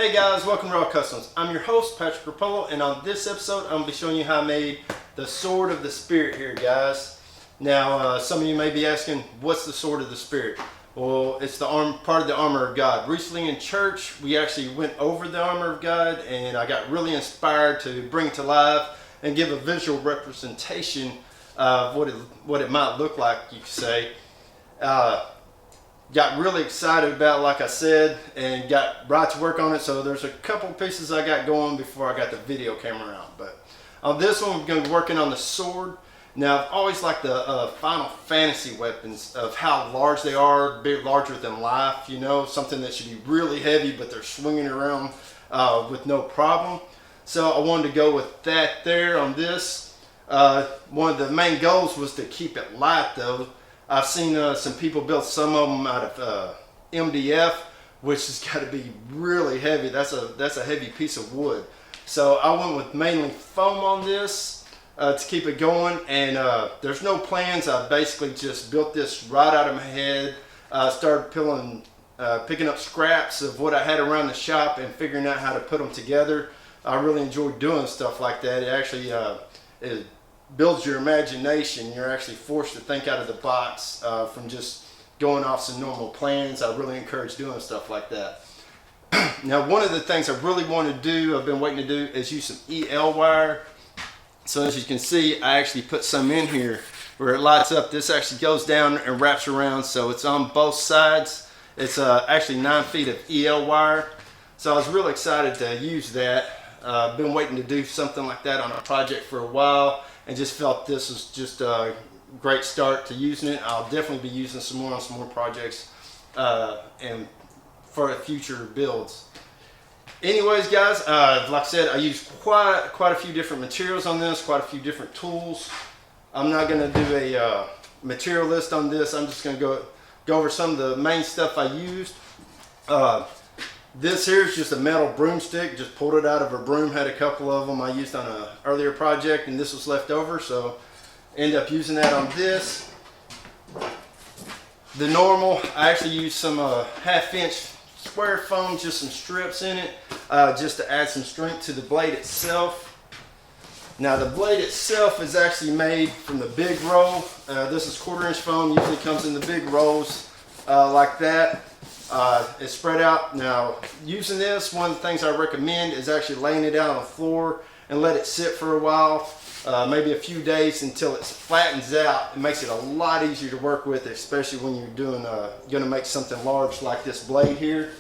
Hey guys, welcome to Raw Customs. I'm your host, Patrick Rapolo, and on this episode, I'm going to be showing you how I made the Sword of the Spirit here, guys. Now, some of you may be asking, what's the Sword of the Spirit? Well, it's the part of the armor of God. Recently in church, we actually went over the armor of God, and I got really inspired to bring it to life and give a visual representation of what it might look like, you could say. Got really excited about it, like I said, and got right to work on it. So there's a couple pieces I got going before I got the video camera out. But on this one, we're going to be working on the sword. Now, I've always liked the Final Fantasy weapons of how large they are, a bit larger than life, you know, something that should be really heavy, but they're swinging around with no problem. So I wanted to go with that there on this. One of the main goals was to keep it light, though. I've seen some people build some of them out of MDF, which has got to be really heavy. That's a heavy piece of wood. So I went with mainly foam on this to keep it going. And there's no plans. I basically just built this right out of my head. Started picking up scraps of what I had around the shop and figuring out how to put them together. I really enjoy doing stuff like that. It actually it builds your imagination. You're actually forced to think out of the box from just going off some normal plans. I really encourage doing stuff like that. Now, one of the things I really want to do, I've been waiting to do, is use some EL wire. So as you can see, I actually put some in here where it lights up. This actually goes down and wraps around, so it's on both sides. It's actually 9 feet of EL wire. So I was really excited to use that. I've been waiting to do something like that on a project for a while, and just felt this was just a great start to using it. I'll definitely be using some more on some more projects and for future builds. Anyways, guys, like I said, I used quite a few different materials on this, quite a few different tools. I'm not going to do a material list on this. I'm just going to go over some of the main stuff I used. This here is just a metal broomstick, just pulled it out of a broom, had a couple of them I used on an earlier project, and this was left over, so end up using that on this. The normal, I actually used some 1/2 inch square foam, just some strips in it, just to add some strength to the blade itself. Now the blade itself is actually made from the big roll. This is 1/4 inch foam, usually comes in the big rolls like that. It's spread out. Now, using this, one of the things I recommend is actually laying it out on the floor and let it sit for a while, maybe a few days until it flattens out. It makes it a lot easier to work with, especially when you're doing going to make something large like this blade here.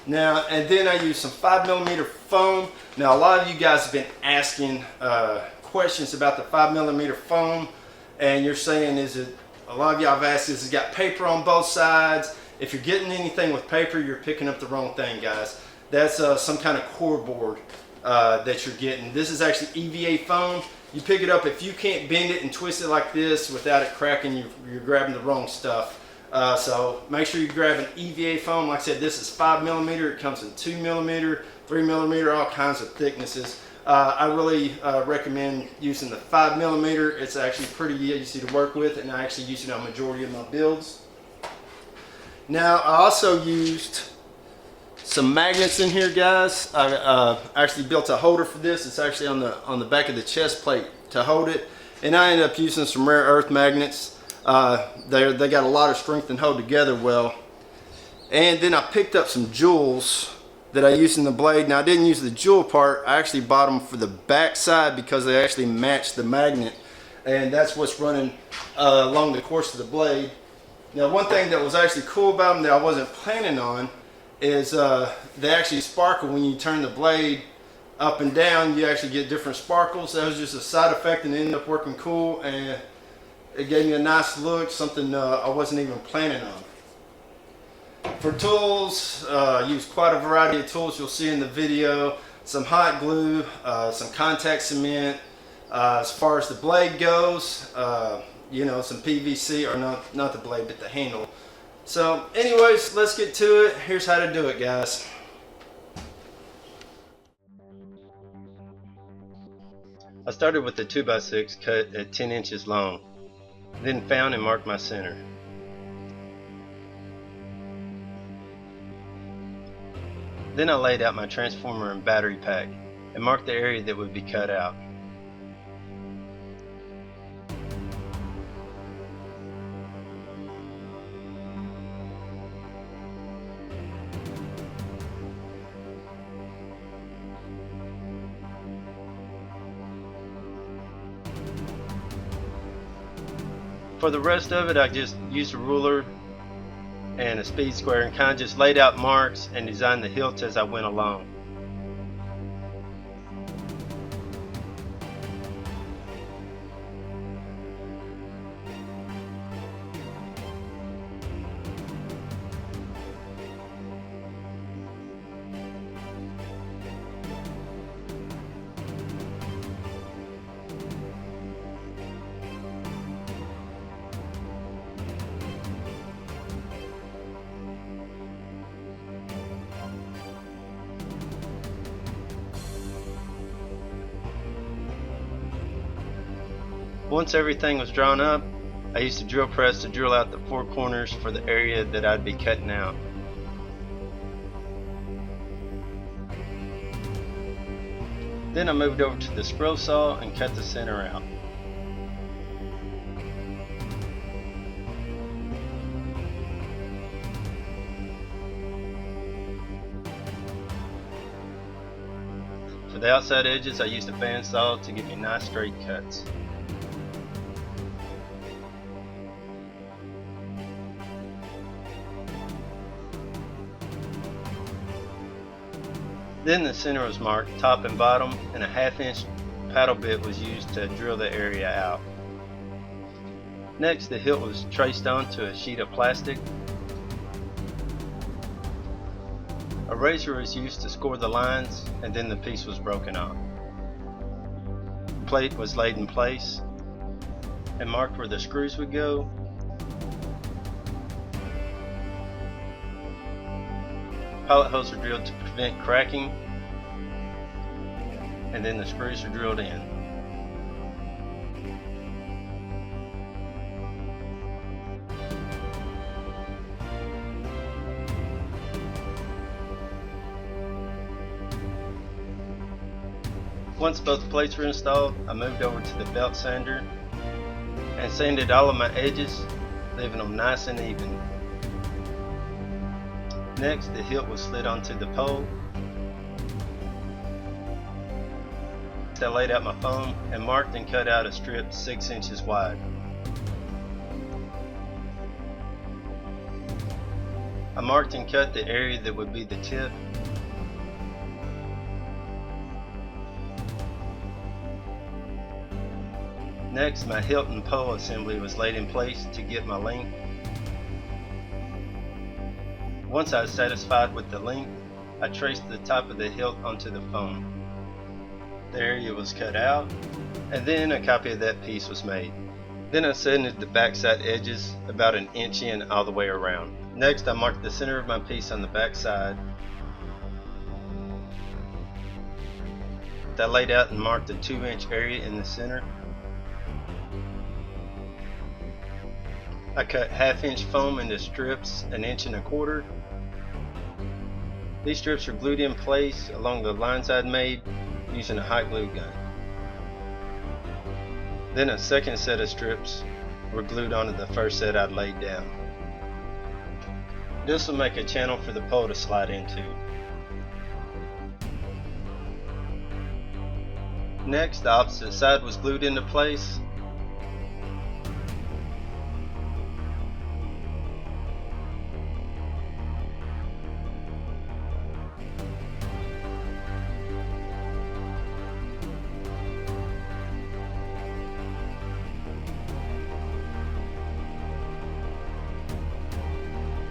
Now, and then I use some 5mm foam. Now, a lot of you guys have been asking questions about the 5mm foam, and you're saying, a lot of y'all have asked, has it got paper on both sides? If you're getting anything with paper, you're picking up the wrong thing, guys. That's some kind of core board that you're getting. This is actually EVA foam. You pick it up, if you can't bend it and twist it like this without it cracking, you're grabbing the wrong stuff. So make sure you grab an EVA foam. Like I said, this is 5mm. It comes in 2mm, 3mm, all kinds of thicknesses. I really recommend using the 5mm. It's actually pretty easy to work with, and I actually use it on the majority of my builds. Now, I also used some magnets in here, guys. I actually built a holder for this. It's actually on the back of the chest plate to hold it, and I ended up using some rare earth magnets. They got a lot of strength and hold together well. And then I picked up some jewels that I used in the blade. Now, I didn't use the jewel part. I actually bought them for the back side because they actually match the magnet, and that's what's running along the course of the blade. Now, one thing that was actually cool about them that I wasn't planning on is they actually sparkle when you turn the blade up and down. You actually get different sparkles. That was just a side effect, and it ended up working cool, and it gave me a nice look, something I wasn't even planning on. For tools, I used quite a variety of tools you'll see in the video. Some hot glue, some contact cement. As far as the blade goes, you know, some PVC, or not the blade, but the handle. So anyways, let's get to it. Here's how to do it, guys. I started with the 2x6 cut at 10 inches long, then found and marked my center. Then I laid out my transformer and battery pack and marked the area that would be cut out. For the rest of it, I just used a ruler and a speed square and kind of just laid out marks and designed the hilts as I went along. Once everything was drawn up, I used a drill press to drill out the 4 corners for the area that I'd be cutting out. Then I moved over to the scroll saw and cut the center out. For the outside edges, I used a bandsaw to give me nice straight cuts. Then the center was marked, top and bottom, and a 1/2 inch paddle bit was used to drill the area out. Next, the hilt was traced onto a sheet of plastic. A razor was used to score the lines, and then the piece was broken off. The plate was laid in place and marked where the screws would go. Pilot holes are drilled to prevent cracking, and then the screws are drilled in. Once both plates were installed, I moved over to the belt sander and sanded all of my edges, leaving them nice and even. Next, the hilt was slid onto the pole. I laid out my foam and marked and cut out a strip 6 inches wide. I marked and cut the area that would be the tip. Next, my hilt and pole assembly was laid in place to get my length. Once I was satisfied with the length, I traced the top of the hilt onto the foam. The area was cut out, and then a copy of that piece was made. Then I sanded the backside edges about 1 inch in all the way around. Next, I marked the center of my piece on the back side. I laid out and marked a 2 inch area in the center. I cut 1/2 inch foam into strips 1 1/4 inches. These strips are glued in place along the lines I'd made using a hot glue gun. Then a second set of strips were glued onto the first set I'd laid down. This will make a channel for the pole to slide into. Next, the opposite side was glued into place.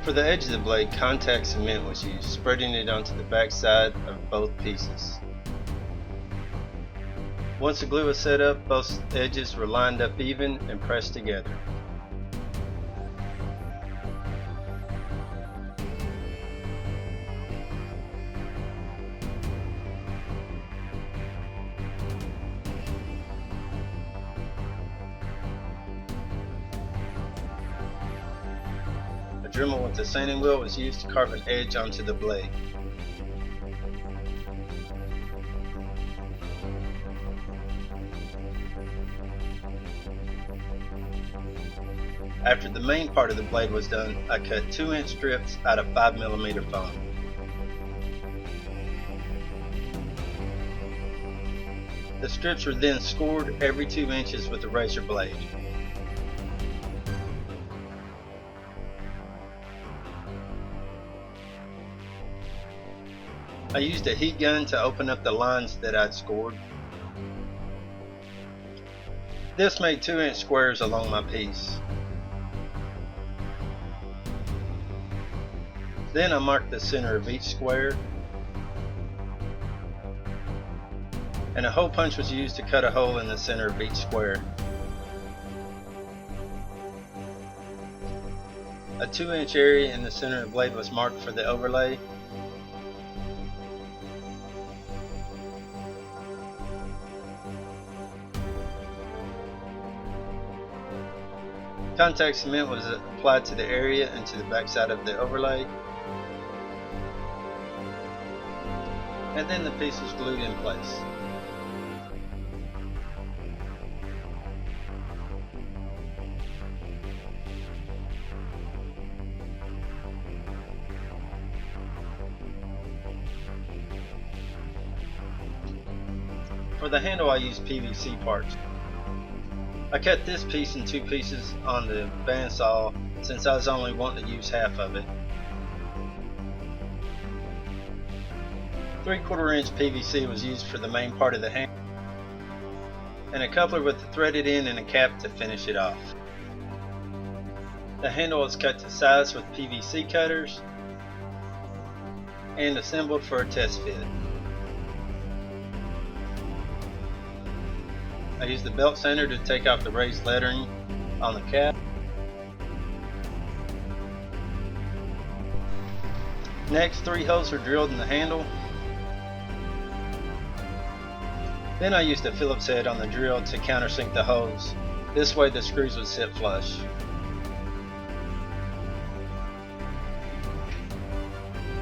For the edge of the blade, contact cement was used, spreading it onto the back side of both pieces. Once the glue was set up, both edges were lined up even and pressed together. A Dremel with a sanding wheel was used to carve an edge onto the blade. After the main part of the blade was done, I cut 2-inch strips out of 5mm foam. The strips were then scored every 2 inches with a razor blade. I used a heat gun to open up the lines that I'd scored. This made 2-inch squares along my piece. Then I marked the center of each square, and a hole punch was used to cut a hole in the center of each square. A 2-inch area in the center of the blade was marked for the overlay. Contact cement was applied to the area and to the backside of the overlay, and then the piece was glued in place. For the handle, I used PVC parts. I cut this piece in 2 pieces on the bandsaw since I was only wanting to use half of it. 3/4 inch PVC was used for the main part of the handle, and a coupler with a threaded end and a cap to finish it off. The handle was cut to size with PVC cutters and assembled for a test fit. I used the belt sander to take off the raised lettering on the cap. Next, 3 holes were drilled in the handle. Then I used a Phillips head on the drill to countersink the holes. This way the screws would sit flush.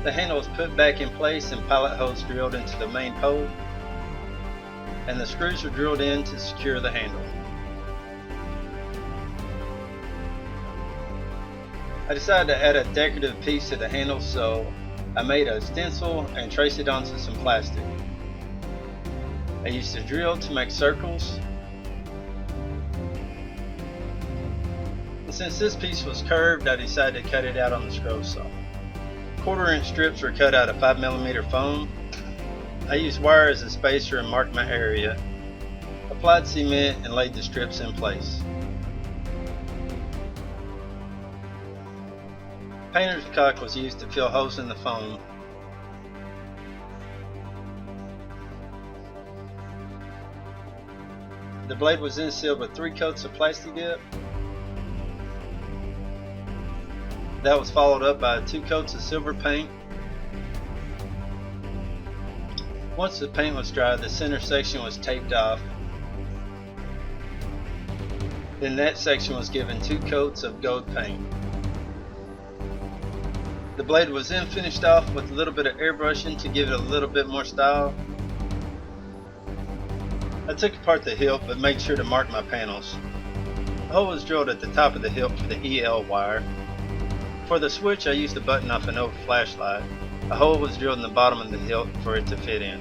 The handle was put back in place and pilot holes drilled into the main pole, and the screws were drilled in to secure the handle. I decided to add a decorative piece to the handle, so I made a stencil and traced it onto some plastic. I used a drill to make circles, and since this piece was curved, I decided to cut it out on the scroll saw. 1/4 inch strips were cut out of 5mm foam. I used wire as a spacer and marked my area, applied cement, and laid the strips in place. Painter's caulk was used to fill holes in the foam. The blade was then sealed with 3 coats of plastic dip. That was followed up by 2 coats of silver paint. Once the paint was dry, the center section was taped off. Then that section was given 2 coats of gold paint. The blade was then finished off with a little bit of airbrushing to give it a little bit more style. I took apart the hilt but made sure to mark my panels. A hole was drilled at the top of the hilt for the EL wire. For the switch, I used a button off an old flashlight. A hole was drilled in the bottom of the hilt for it to fit in.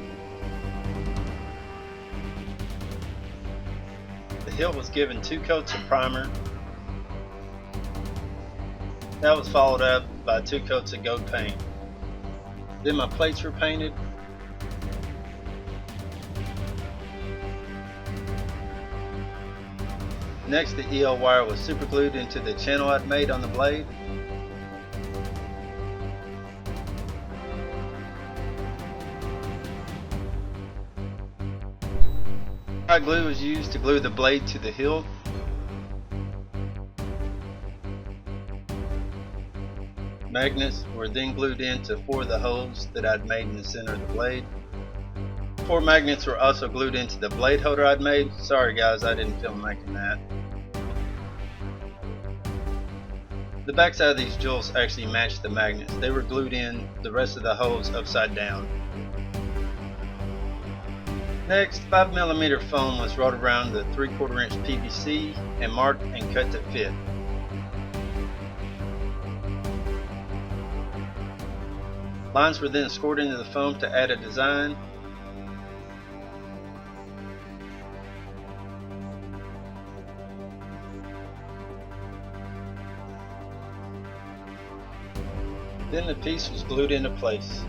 The hilt was given 2 coats of primer. That was followed up by 2 coats of gold paint. Then my plates were painted. Next, the EL wire was superglued into the channel I'd made on the blade. Hot glue was used to glue the blade to the hilt. Magnets were then glued into 4 of the holes that I'd made in the center of the blade. 4 magnets were also glued into the blade holder I'd made. Sorry guys, I didn't film making that. The backside of these jewels actually matched the magnets. They were glued in the rest of the holes upside down. Next, 5mm foam was rolled around the 3/4 inch PVC and marked and cut to fit. Lines were then scored into the foam to add a design. Then the piece was glued into place.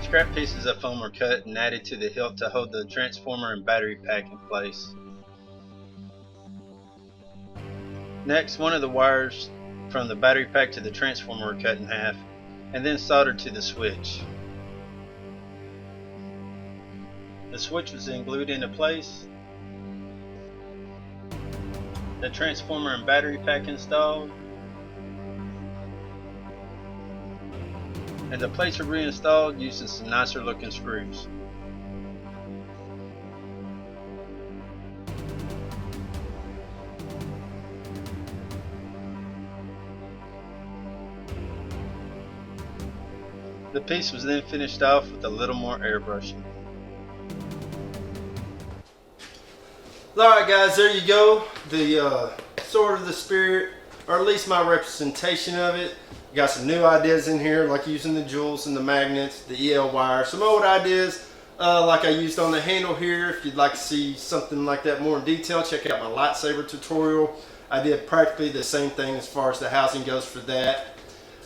Scrap pieces of foam were cut and added to the hilt to hold the transformer and battery pack in place. Next, one of the wires from the battery pack to the transformer were cut in half and then soldered to the switch. The switch was then glued into place. The transformer and battery pack installed. And the plates were reinstalled using some nicer looking screws. The piece was then finished off with a little more airbrushing. Alright guys, there you go. The sword of the Spirit, or at least my representation of it. Got some new ideas in here, like using the jewels and the magnets, the EL wire. Some old ideas, like I used on the handle here. If you'd like to see something like that more in detail, check out my lightsaber tutorial. I did practically the same thing as far as the housing goes for that.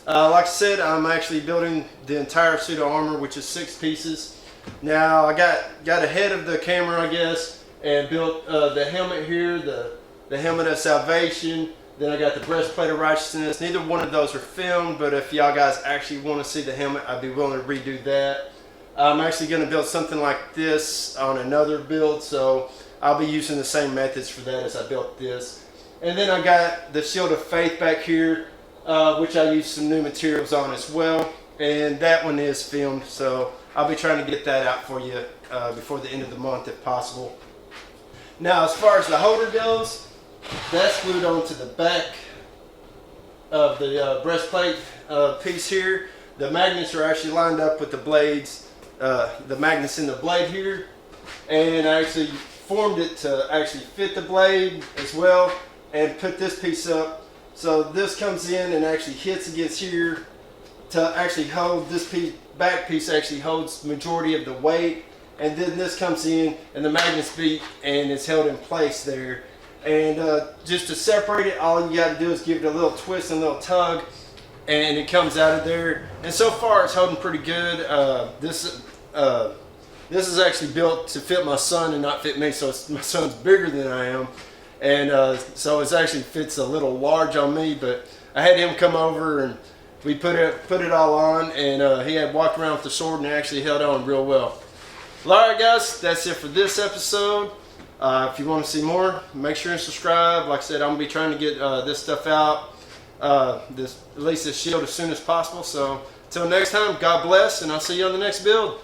Like I said, I'm actually building the entire suit of armor, which is 6 pieces. Now I got ahead of the camera, I guess, and built the helmet here, the helmet of salvation. Then I got the breastplate of righteousness. Neither one of those are filmed, but if y'all guys actually want to see the helmet, I'd be willing to redo that. I'm actually going to build something like this on another build, so I'll be using the same methods for that as I built this. And then I got the shield of faith back here, which I used some new materials on as well. And that one is filmed, so I'll be trying to get that out for you before the end of the month if possible. Now, as far as the holder goes, that's glued onto the back of the breastplate piece here. The magnets are actually lined up with the blades, the magnets in the blade here. And I actually formed it to actually fit the blade as well and put this piece up. So this comes in and actually hits against here to actually hold this piece, back piece actually holds the majority of the weight. And then this comes in and the magnets beat and it's held in place there. And just to separate it, all you got to do is give it a little twist and a little tug, and it comes out of there. And so far, it's holding pretty good. This is actually built to fit my son and not fit me, so my son's bigger than I am, and so it actually fits a little large on me. But I had him come over and we put it all on, and he had walked around with the sword and it actually held on real well. Well, all right, guys, that's it for this episode. If you want to see more, make sure and subscribe. Like I said, I'm going to be trying to get this stuff out, at least this shield, as soon as possible. So until next time, God bless, and I'll see you on the next build.